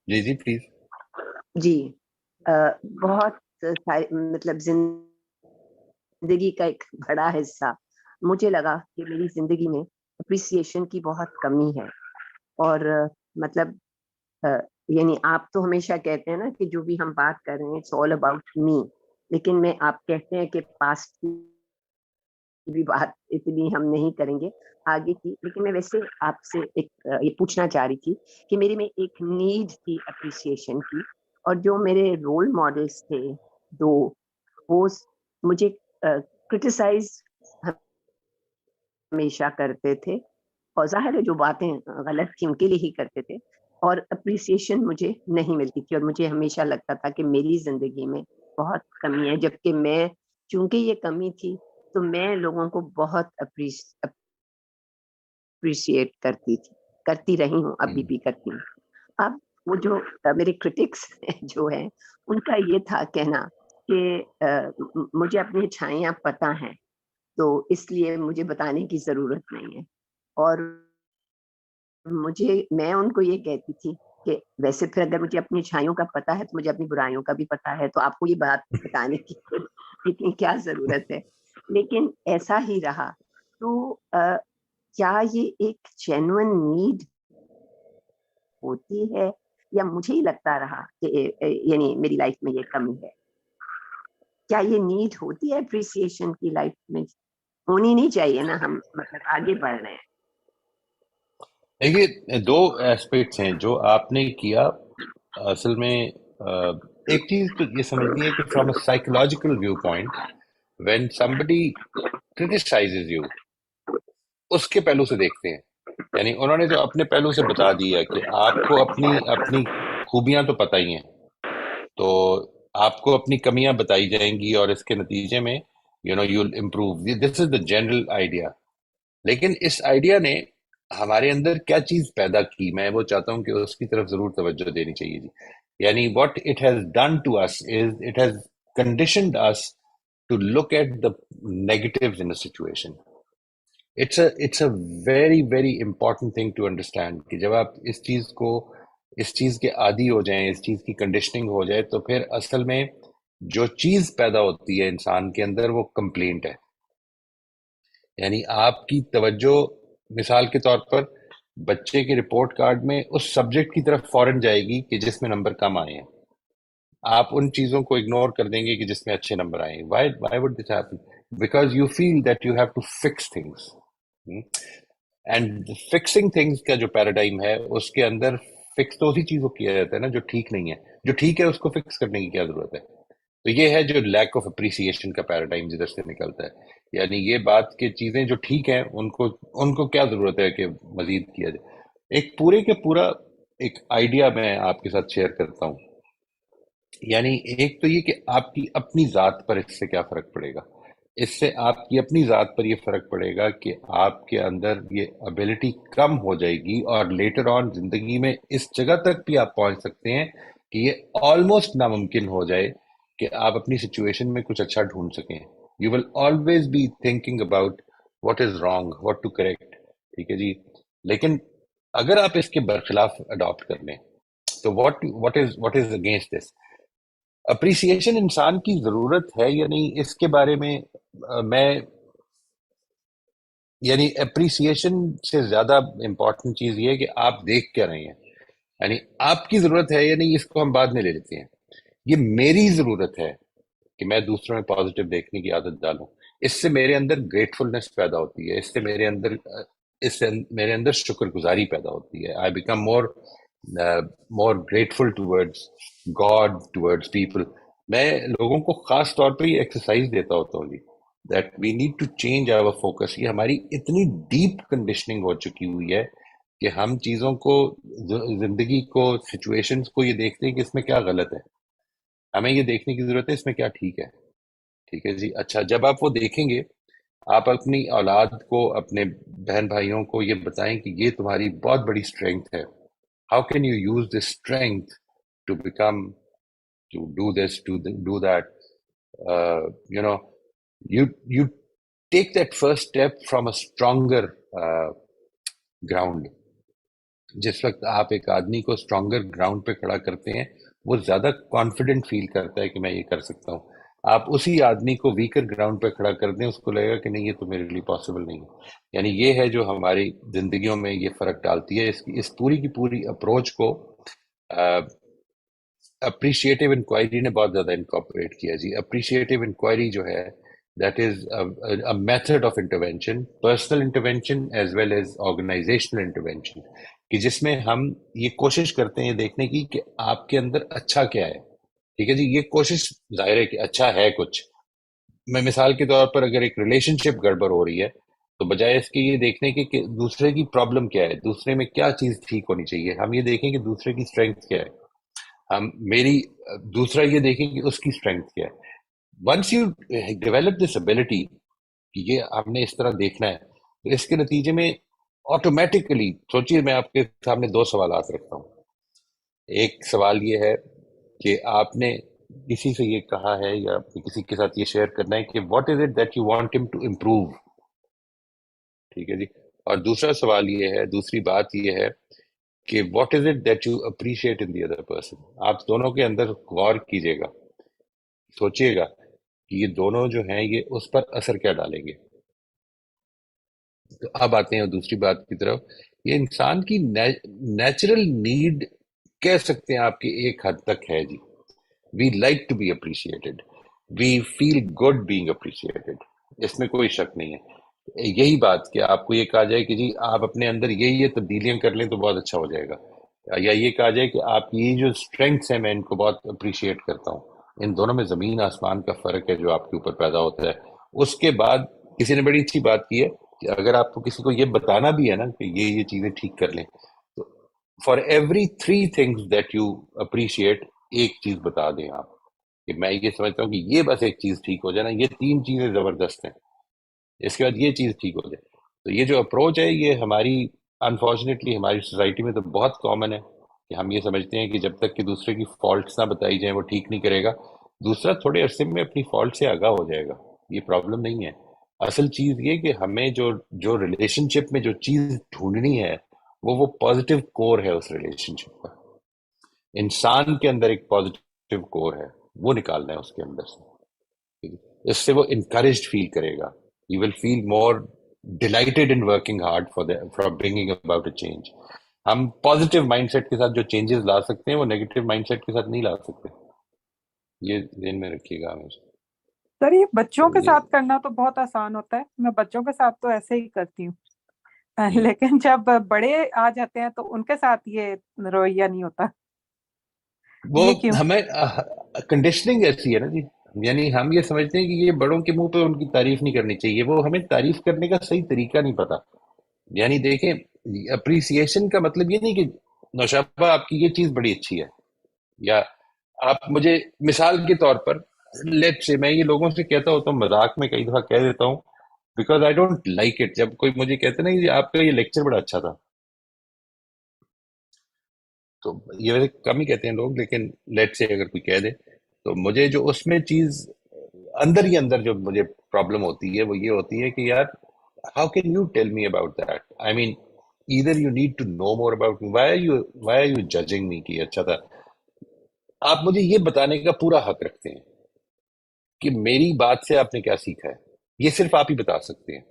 جی جی پلیز. جی بہت مطلب زندگی کا ایک بڑا حصہ مجھے لگا کہ میری زندگی میں اپریسیشن کی بہت کمی ہے. اور مطلب یعنی آپ تو ہمیشہ کہتے ہیں نا کہ جو بھی ہم بات کر رہے ہیں اٹس آل اباؤٹ می، لیکن میں آپ کہتے ہیں کہ پاسٹ کی بھی بات اتنی ہم نہیں کریں گے آگے کی. لیکن میں ویسے آپ سے ایک یہ پوچھنا چاہ رہی تھی کہ میرے میں ایک نیڈ تھی اپریسیشن کی، اور جو میرے رول ماڈلس تھے دو، وہ مجھے کرٹیسائز ہمیشہ کرتے تھے، اور ظاہر ہے جو باتیں غلط تھیں ان کے لیے ہی کرتے تھے، اور اپریسیشن مجھے نہیں ملتی تھی. اور مجھے ہمیشہ لگتا تھا کہ میری زندگی میں بہت کمی ہے، جبکہ میں چونکہ یہ کمی تھی تو میں لوگوں کو بہت اپریشیٹ کرتی رہی ہوں، ابھی بھی کرتی ہوں. اب وہ جو میرے کرٹکس جو ہیں ان کا یہ تھا کہنا کہ مجھے اپنی اچھائیاں پتہ ہیں، تو اس لیے مجھے بتانے کی ضرورت نہیں ہے. اور میں ان کو یہ کہتی تھی کہ ویسے پھر اگر مجھے اپنی اچھائیوں کا پتہ ہے تو مجھے اپنی برائیوں کا بھی پتہ ہے، تو آپ کو یہ بات بتانے کی اتنی کیا ضرورت ہے. لیکن ایسا ہی رہا. تو کیا یہ ایک جینوئن نیڈ ہوتی ہے، یا مجھے ہی لگتا رہا کہ یعنی میری لائف میں یہ کمی ہے؟ کیا یہ نیڈ ہوتی ہے اپریسیشن کی لائف میں؟ ہونی نہیں چاہیے نا، ہم مطلب آگے بڑھ رہے ہیں. دیکھیے، دو ایسپیکٹس ہیں جو آپ نے کیا. اصل میں ایک چیز تو یہ سمجھنی ہے کہ from a psychological view point when somebody criticizes you اس کے پہلو سے دیکھتے ہیں. یعنی انہوں نے تو اپنے پہلو سے بتا دیا کہ آپ کو اپنی خوبیاں تو پتہ ہی ہیں، تو آپ کو اپنی کمیاں بتائی جائیں گی، اور اس کے نتیجے میں you'll improve. This is the general idea. لیکن اس آئیڈیا نے ہمارے اندر کیا چیز پیدا کی، میں وہ چاہتا ہوں کہ اس کی طرف ضرور توجہ دینی چاہیے جی. یعنی what it has done to us is it has conditioned us to look at the negatives in a situation. It's a very very important thing to understand کہ جب آپ اس چیز کے عادی ہو جائیں، اس چیز کی کنڈیشننگ ہو جائے، تو پھر اصل میں جو چیز پیدا ہوتی ہے انسان کے اندر وہ کمپلینٹ ہے. یعنی آپ کی توجہ مثال کے طور پر بچے کے رپورٹ کارڈ میں اس سبجیکٹ کی طرف فوراً جائے گی کہ جس میں نمبر کم آئے ہیں. آپ ان چیزوں کو اگنور کر دیں گے کہ جس میں اچھے نمبر آئے ہیں. Why would this happen? Because you feel that you have to fix things. And fixing things کا جو پیراڈائم ہے اس کے اندر فکس تو اسی چیز کو کیا جاتا ہے نا جو ٹھیک نہیں ہے. جو ٹھیک ہے اس کو فکس کرنے کی کیا ضرورت ہے؟ تو یہ ہے جو لیک آف اپریسیشن کا پیراڈائم جدھر سے نکلتا ہے. یعنی یہ بات کہ چیزیں جو ٹھیک ہیں ان کو کیا ضرورت ہے کہ مزید کیا جائے. ایک پورے کے پورا ایک آئیڈیا میں آپ کے ساتھ شیئر کرتا ہوں. یعنی ایک تو یہ کہ آپ کی اپنی ذات پر اس سے کیا فرق پڑے گا. اس سے آپ کی اپنی ذات پر یہ فرق پڑے گا کہ آپ کے اندر یہ ابیلٹی کم ہو جائے گی، اور لیٹر آن زندگی میں اس جگہ تک بھی آپ پہنچ سکتے ہیں کہ یہ آلموسٹ ناممکن ہو جائے کہ آپ اپنی سچویشن میں کچھ اچھا ڈھونڈ سکیں. You will always be thinking about what is wrong, what to correct. ٹھیک ہے جی. لیکن اگر آپ اس کے برخلاف اڈاپٹ کر لیں تو what is against this. Appreciation انسان کی ضرورت ہے یا نہیں، اس کے بارے میں میں یعنی اپریسیشن سے زیادہ امپورٹنٹ چیز یہ ہے کہ آپ دیکھ کیا رہے ہیں. یعنی آپ کی ضرورت ہے یا نہیں، اس کو ہم بعد میں لے لیتے ہیں. یہ میری ضرورت ہے کہ میں دوسروں میں پازیٹیو دیکھنے کی عادت ڈالوں. اس سے میرے اندر گریٹفلنس پیدا ہوتی ہے، اس سے میرے اندر شکر گزاری پیدا ہوتی ہے. I become more grateful towards God, towards people. میں لوگوں کو خاص طور پہ یہ ایکسرسائز دیتا ہوتا ہوں جی، that we need to change our focus. یہ ہماری اتنی ڈیپ کنڈیشننگ ہو چکی ہوئی ہے کہ ہم چیزوں کو، زندگی کو، سچویشنز کو یہ دیکھتے ہیں کہ اس میں کیا غلط ہے. ہمیں یہ دیکھنے کی ضرورت ہے اس میں کیا ٹھیک ہے. ٹھیک ہے جی. اچھا، جب آپ وہ دیکھیں گے، آپ اپنی اولاد کو، اپنے بہن بھائیوں کو یہ بتائیں کہ یہ تمہاری بہت بڑی اسٹرینگتھ ہے. How can you use this strength to become, to do this, to do that. You know you take that first step from a stronger ground. جس وقت آپ ایک آدمی کو اسٹرانگر گراؤنڈ پہ کھڑا کرتے ہیں، وہ زیادہ کانفیڈنٹ فیل کرتا ہے کہ میں یہ کر سکتا ہوں. آپ اسی آدمی کو ویکر گراؤنڈ پہ کھڑا کر دیں، اس کو لگے گا کہ نہیں یہ تو میرے لیے پاسبل نہیں ہے. یعنی یہ ہے جو ہماری زندگیوں میں یہ فرق ڈالتی ہے. اس پوری کی پوری اپروچ کو اپریشیٹیو انکوائری نے بہت زیادہ انکارپوریٹ کیا جی. اپریشیٹیو انکوائری جو ہے، that is a method of intervention, personal intervention as well as organizational intervention, کہ جس میں ہم یہ کوشش کرتے ہیں دیکھنے کی کہ آپ کے اندر اچھا کیا ہے. ٹھیک ہے جی. یہ کوشش ظاہر ہے کہ اچھا ہے کچھ. میں مثال کے طور پر اگر ایک ریلیشن شپ گڑبڑ ہو رہی ہے تو بجائے اس کے یہ دیکھنے کے کہ دوسرے کی پرابلم کیا ہے، دوسرے میں کیا چیز ٹھیک ہونی چاہیے، ہم یہ دیکھیں کہ دوسرے کی اسٹرینگتھ کیا ہے. دوسرا یہ دیکھیں کہ اس کی اسٹرینگتھ کیا ہے. Once you develop this ability کہ یہ ہم نے اس طرح دیکھنا ہے، تو اس کے نتیجے میں آٹومیٹکلی، سوچیے میں آپ کے سامنے دو سوالات رکھتا ہوں. ایک سوال یہ ہے کہ آپ نے کسی سے یہ کہا ہے یا کسی کے ساتھ یہ شیئر کرنا ہے کہ what is it that you want ہم ٹو امپروو. ٹھیک ہے جی. اور دوسرا سوال یہ ہے، دوسری بات یہ ہے کہ what is it that you appreciate in the other person. آپ دونوں کے اندر غور کیجیے گا، سوچیے گا کہ یہ دونوں جو ہیں یہ اس پر اثر کیا ڈالیں گے. تو اب آتے ہیں دوسری بات کی طرف. یہ انسان کی نیچرل نیڈ کہہ سکتے ہیں آپ کی ایک حد تک ہے جی. We like to be appreciated, we feel good being appreciated, اس میں کوئی شک نہیں ہے. یہی بات کہ آپ کو یہ کہا جائے کہ جی آپ اپنے اندر یہ تبدیلیاں کر لیں تو بہت اچھا ہو جائے گا، یا یہ کہا جائے کہ آپ کی جو اسٹرینگس ہیں میں ان کو بہت اپریشیٹ کرتا ہوں. ان دونوں میں زمین آسمان کا فرق ہے جو آپ کے اوپر پیدا ہوتا ہے. اس کے بعد کسی نے بڑی اچھی بات کی ہے کہ اگر آپ کو کسی کو یہ بتانا بھی ہے نا کہ یہ چیزیں ٹھیک کر لیں، تو for every 3 things that you appreciate, ایک چیز بتا دیں آپ کہ میں یہ سمجھتا ہوں کہ یہ بس ایک چیز ٹھیک ہو جائے نا، یہ 3 چیزیں زبردست ہیں، اس کے بعد یہ چیز ٹھیک ہو جائے. تو یہ جو اپروچ ہے یہ ہماری انفارچونیٹلی ہماری سوسائٹی میں تو بہت کامن ہے کہ ہم یہ سمجھتے ہیں کہ جب تک کہ دوسرے کی فالٹس نہ بتائی جائیں وہ ٹھیک نہیں کرے گا. دوسرا تھوڑے عرصے میں اپنی فالٹ سے آگاہ ہو جائے گا، یہ پرابلم نہیں ہے. اصل چیز یہ کہ ہمیں جو ریلیشن شپ میں جو چیز ڈھونڈنی ہے وہ پازیٹیو کور ہے اس ریلیشن شپ کا. انسان کے اندر ایک پازیٹیو کور ہے، وہ نکالنا ہے اس کے اندر سے. اس سے وہ انکریجڈ فیل کرے گا. You will feel more delighted in working hard for bringing about a change. ہم پازیٹیو مائنڈ سیٹ کے ساتھ جو چینجز لا سکتے ہیں وہ نیگیٹو مائنڈ سیٹ کے ساتھ نہیں لا سکتے. یہ ذہن میں رکھیے گا ہمیشہ. سر یہ بچوں کے ساتھ کرنا تو بہت آسان ہوتا ہے، میں بچوں کے ساتھ تو ایسے ہی کرتی ہوں، لیکن جب بڑے آ جاتے ہیں تو ان کے ساتھ یہ رویہ نہیں ہوتا. وہ ہمیں کنڈیشننگ ایسی ہے نا جی. یعنی ہم یہ سمجھتے ہیں کہ یہ بڑوں کے منہ پہ ان کی تعریف نہیں کرنی چاہیے، وہ ہمیں تعریف کرنے کا صحیح طریقہ نہیں پتا. یعنی دیکھیں، اپریسیشن کا مطلب یہ نہیں کہ نوشابہ آپ کی یہ چیز بڑی اچھی ہے، یا آپ مجھے مثال کے طور پر لیٹ سے میں یہ لوگوں سے کہتا ہوتا ہوں، مذاق میں کئی دفعہ کہہ دیتا ہوں because I don't like it. جب کوئی مجھے کہتے نا کہ آپ کا یہ لیکچر بڑا اچھا تھا، تو یہ ویسے کم ہی کہتے ہیں لوگ، لیکن لیٹ سے اگر کوئی کہہ دے تو مجھے جو اس میں چیز اندر ہی اندر جو مجھے پرابلم ہوتی ہے وہ یہ ہوتی ہے کہ یار how can you tell me about that. I mean either you need to know more about me, why are you judging me کہ اچھا تھا. آپ مجھے یہ بتانے کا پورا حق رکھتے ہیں کہ میری بات سے آپ نے کیا سیکھا ہے. یہ صرف آپ ہی بتا سکتے ہیں،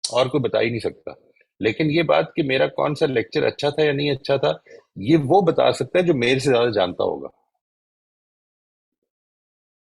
اور کوئی بتا ہی نہیں سکتا. لیکن یہ بات کہ میرا کون سا لیکچر اچھا تھا یا نہیں اچھا تھا، یہ وہ بتا سکتا ہے جو میرے سے زیادہ جانتا ہوگا.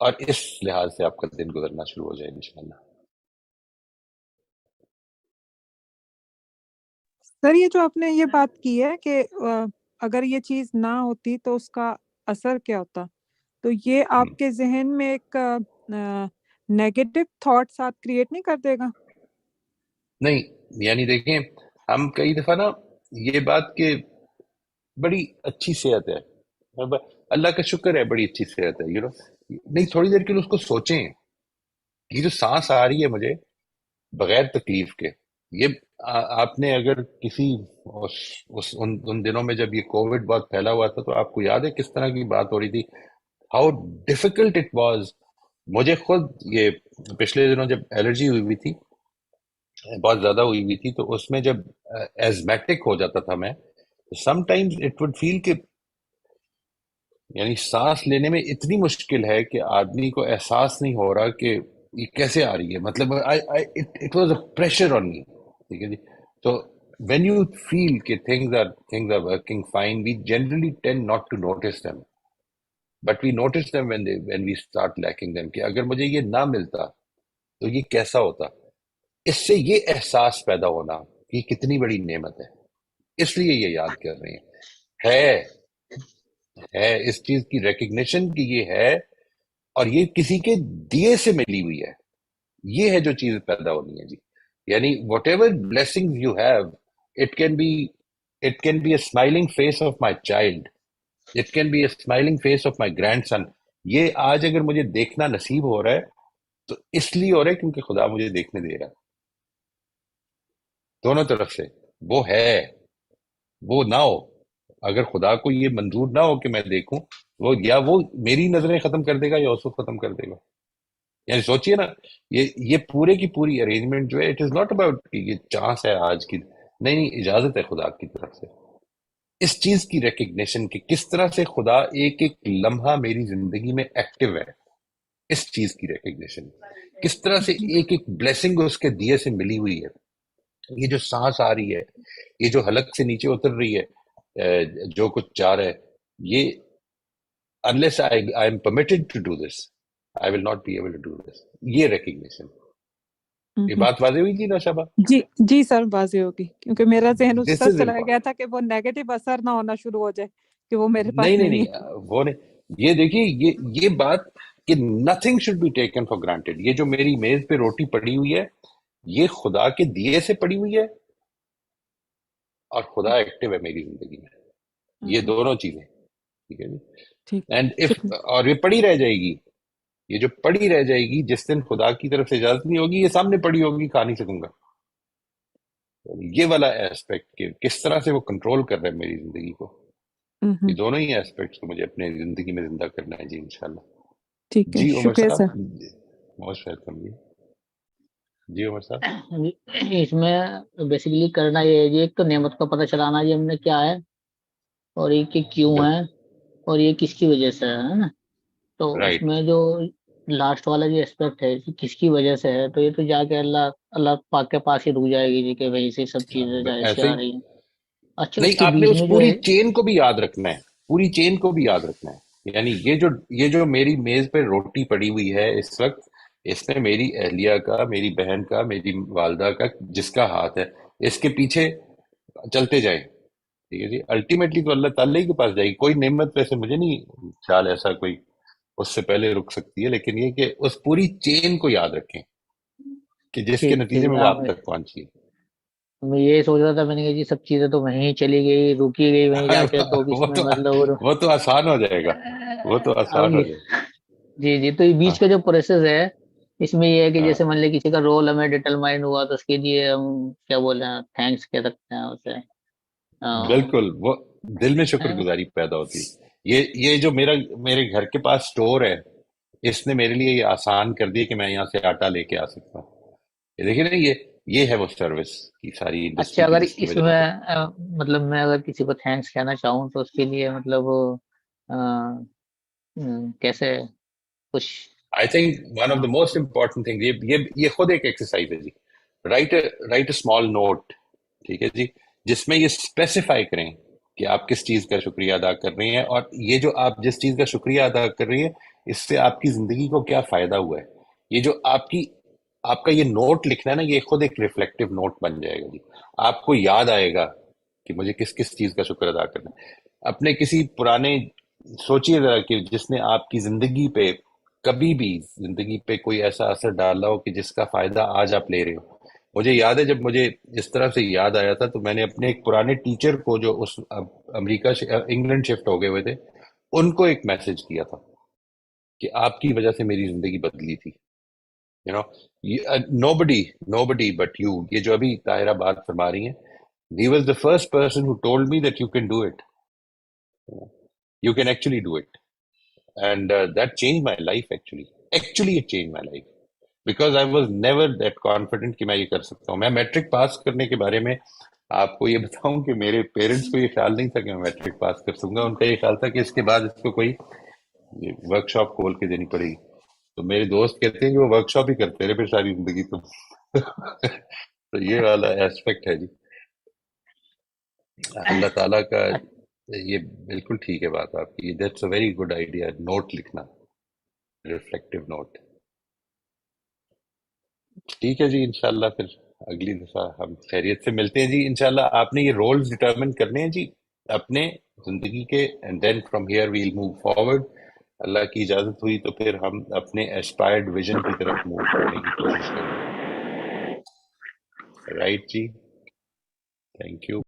اور اس لحاظ سے آپ کا دن گزرنا شروع ہو جائے انشاءاللہ. سر یہ جو آپ نے یہ بات کی ہے کہ اگر یہ چیز نہ ہوتی تو اس کا اثر کیا ہوتا، تو یہ آپ کے ذہن میں ایک نیگیٹو تھاٹس آپ کریٹ نہیں کر دے گا؟ نہیں، یعنی دیکھیں ہم کئی دفعہ نا یہ بات کہ بڑی اچھی صحت ہے، اللہ کا شکر ہے بڑی اچھی صحت ہے، نہیں تھوڑی دیر کے لیے اس کو سوچیں، یہ جو سانس آ رہی ہے مجھے بغیر تکلیف کے، یہ آپ نے اگر کسی ان دنوں میں جب یہ کووڈ بہت پھیلا ہوا تھا تو آپ کو یاد ہے کس طرح کی بات ہو رہی تھی، ہاؤ ڈیفیکلٹ اٹ واز. مجھے خود یہ پچھلے دنوں جب الرجی ہوئی تھی، بہت زیادہ ہوئی تھی، تو اس میں جب ایزمیٹک ہو جاتا تھا میں، sometimes it would feel کہ یعنی سانس لینے میں اتنی مشکل ہے کہ آدمی کو احساس نہیں ہو رہا کہ یہ کیسے آ رہی ہے، مطلب it was a pressure on me. ٹھیک ہے جی. تو وین یو فیل کہ things are working fine, we generally tend not to notice them, but we notice them when we start lacking them. کہ اگر مجھے یہ نہ ملتا تو یہ کیسا ہوتا. اس سے یہ احساس پیدا ہونا کہ یہ کتنی بڑی نعمت ہے، اس لیے یہ یاد کر رہے ہیں، ہے اس چیز کی ریکگنیشن کہ یہ ہے اور یہ کسی کے دیے سے ملی ہوئی ہے. یہ ہے جو چیز پیدا ہونی ہے جی. یعنی whatever blessing you have, it can be a smiling face of my child, it can be a smiling face of my grandson. یہ آج اگر مجھے دیکھنا نصیب ہو رہا ہے تو اس لیے ہو رہا ہے کیونکہ خدا مجھے دیکھنے دے رہا ہے. دونوں طرف سے وہ ہے، وہ نہ ہو، اگر خدا کو یہ منظور نہ ہو کہ میں دیکھوں، وہ یا وہ میری نظریں ختم کر دے گا یا اس کو ختم کر دے گا. یعنی سوچئے نا، یہ پورے کی پوری ارینجمنٹ جو ہے، اٹ از ناٹ اباؤٹ کہ یہ چانس ہے آج کی، نہیں، اجازت ہے خدا کی طرف سے. اس چیز کی ریکگنیشن کہ کس طرح سے خدا ایک ایک لمحہ میری زندگی میں ایکٹیو ہے، اس چیز کی ریکگنیشن، کس طرح سے ایک ایک بلیسنگ اس کے دیے سے ملی ہوئی ہے. یہ جو سانس آ رہی ہے، یہ جو حلق سے نیچے اتر رہی ہے، جو کچھ جا رہا ہے، یہ unless I am permitted to do this, I will not be able to do this. یہ ریکگنیشن. یہ بات واضح ہوئی تھی نا شبہ؟ جی سر واضح ہوگی، کیونکہ میرا ذہن اس This طرف is چلا گیا important. تھا کہ وہ نیگیٹو اثر نہ ہونا شروع ہو جائے کہ وہ میرے پاس نہیں نہیں ہے. وہ نہیں. یہ دیکھیے یہ بات کہ nothing should be taken for granted. یہ جو میری میز پہ روٹی پڑی ہوئی ہے، یہ خدا کے دیے سے پڑی ہوئی ہے اور خدا ایکٹیو ہے میری زندگی میں. یہ دونوں چیزیں ٹھیک ہے جی. اور یہ پڑی رہ جائے گی، یہ جو پڑی رہ جائے گی، جس دن خدا کی طرف سے اجازت نہیں ہوگی، یہ سامنے پڑی ہوگی، کھا نہیں سکوں گا. یہ والا ایسپیکٹ کہ کس طرح سے وہ کنٹرول کر رہا ہے میری زندگی کو، یہ دونوں ہی ایسپیکٹس کو مجھے اپنے زندگی میں زندہ کرنا ہے جی انشاءاللہ. ٹھیک ہے، جی عمر شکریہ صاحب، سر. موسٹ ویلکم جی عمر صاحب. اس میں بیسیکلی کرنا یہ ہے جی، ایک تو نعمت کا پتہ چلانا جی ہم نے کیا ہے، اور یہ کہ کیوں ہے، اور یہ کس کی وجہ سے ہے نا. تو اس میں جو لاسٹ والا جو اسپیکٹ ہے کس کی وجہ سے ہے، تو یہ تو جا کے اللہ پاک کے پاس ہی رک جائے گی جی کہ وہیں سے سب چیزیں ایسے آ رہی ہیں. اچھا، اس نہیں، کے آپ نے بیچ اس میں جو پوری ہے چین کو بھی یاد رکھنا ہے، پوری چین کو بھی یاد رکھنا ہے. یعنی یہ جو میری میز پہ روٹی پڑی ہوئی ہے اس وقت، اس میں میری اہلیہ کا، میری بہن کا، میری والدہ کا، جس کا ہاتھ ہے، اس کے پیچھے چلتے جائیں. ٹھیک ہے جی. الٹیمیٹلی تو اللہ تعالیٰ کے پاس جائے گی. کوئی نعمت ویسے مجھے نہیں خیال ایسا کوئی اس سے پہلے رک سکتی ہے، لیکن یہ کہ اس پوری چین کو یاد رکھیں کہ جس کے نتیجے میں وہ آپ تک پہنچی. میں یہ سوچ رہا تھا، میں نے کہا جی سب چیزیں تو وہیں چلی گئی، رکی گئی وہیں جا کے، تو اس میں مطلب وہ تو آسان ہو جائے گا، وہ تو آسان ہو جائے گا. جی تو یہ بیچ کا جو پروسیس ہے، اس میں یہ ہے کہ جیسے مان لیں کسی کا رول ہمیں ڈیٹرمائن ہوا تو اس کے لیے ہم کیا بولیں، تھینکس کہہ سکتے ہیں اسے. بالکل، وہ دل میں شکر گزاری پیدا ہوتی ہے. یہ جو میرے گھر کے پاس سٹور ہے، اس نے میرے لیے یہ آسان کر دی کہ میں یہاں سے آٹا لے کے آ سکتا ہوں. دیکھیں نا، یہ ہے وہ سروس کی ساری انڈسٹری. اچھا، اگر اس میں مطلب میں اگر کسی کو تھینکس کہنا چاہوں تو اس کے لیے مطلب کیسے کچھ؟ I think one of the most important things، یہ خود ایک ایکسرسائز ہے جی. رائٹ اے اسمال نوٹ، ٹھیک ہے جی، جس میں یہ اسپیسیفائی کریں کہ آپ کس چیز کا شکریہ ادا کر رہی ہیں، اور یہ جو آپ جس چیز کا شکریہ ادا کر رہی ہیں اس سے آپ کی زندگی کو کیا فائدہ ہوا ہے. یہ جو آپ کا یہ نوٹ لکھنا ہے نا، یہ خود ایک ریفلیکٹیو نوٹ بن جائے گا جی. آپ کو یاد آئے گا کہ مجھے کس کس چیز کا شکر ادا کرنا ہے. اپنے کسی پرانے سوچیے ذرا کہ جس نے آپ کی زندگی پہ کبھی بھی زندگی پہ کوئی ایسا اثر ڈالا ہو کہ جس کا فائدہ آج آپ لے رہے ہو. مجھے یاد ہے جب مجھے اس طرح سے یاد آیا تھا تو میں نے اپنے ایک پرانے ٹیچر کو جو اس امریکہ انگلینڈ شفٹ ہو گئے ہوئے تھے، ان کو ایک میسج کیا تھا کہ آپ کی وجہ سے میری زندگی بدلی تھی. You know buddy but you. یہ جو ابھی طاہرہ بات فرما رہی ہیں، he was the first person who told me that you can do it. You can actually do it. And that changed my life actually. Actually it changed my life. Because I was never that confident کہ میں یہ کر سکتا ہوں. میں matric pass کرنے کے بارے میں آپ کو یہ بتاؤں کہ میرے پیرنٹس کو یہ خیال نہیں تھا کہ میں میٹرک پاس کر سکوں گا. ان کا یہ خیال تھا کہ اس کے بعد اس کو کوئی ورک شاپ کھول کے دینی پڑے گی. تو میرے دوست کہتے ہیں کہ وہ ورک شاپ ہی کرتے رہے پھر ساری زندگی. تو یہ والا ایسپیکٹ ہے جی. اللہ تعالیٰ کا یہ بالکل ٹھیک ہے بات آپ کی. That's a very good idea, note لکھنا، ریفلیکٹیو نوٹ. ٹھیک ہے جی، انشاءاللہ پھر اگلی دفعہ ہم خیریت سے ملتے ہیں جی انشاءاللہ. آپ نے یہ رولز ڈٹرمن کرنے ہیں جی اپنے زندگی کے، and then from here we'll move forward. Allah کی اجازت ہوئی تو پھر ہم اپنے ایسپائرڈ ویژن کی طرف موو کرنے کی کوشش کریں گے. رائٹ جی، تھینک یو.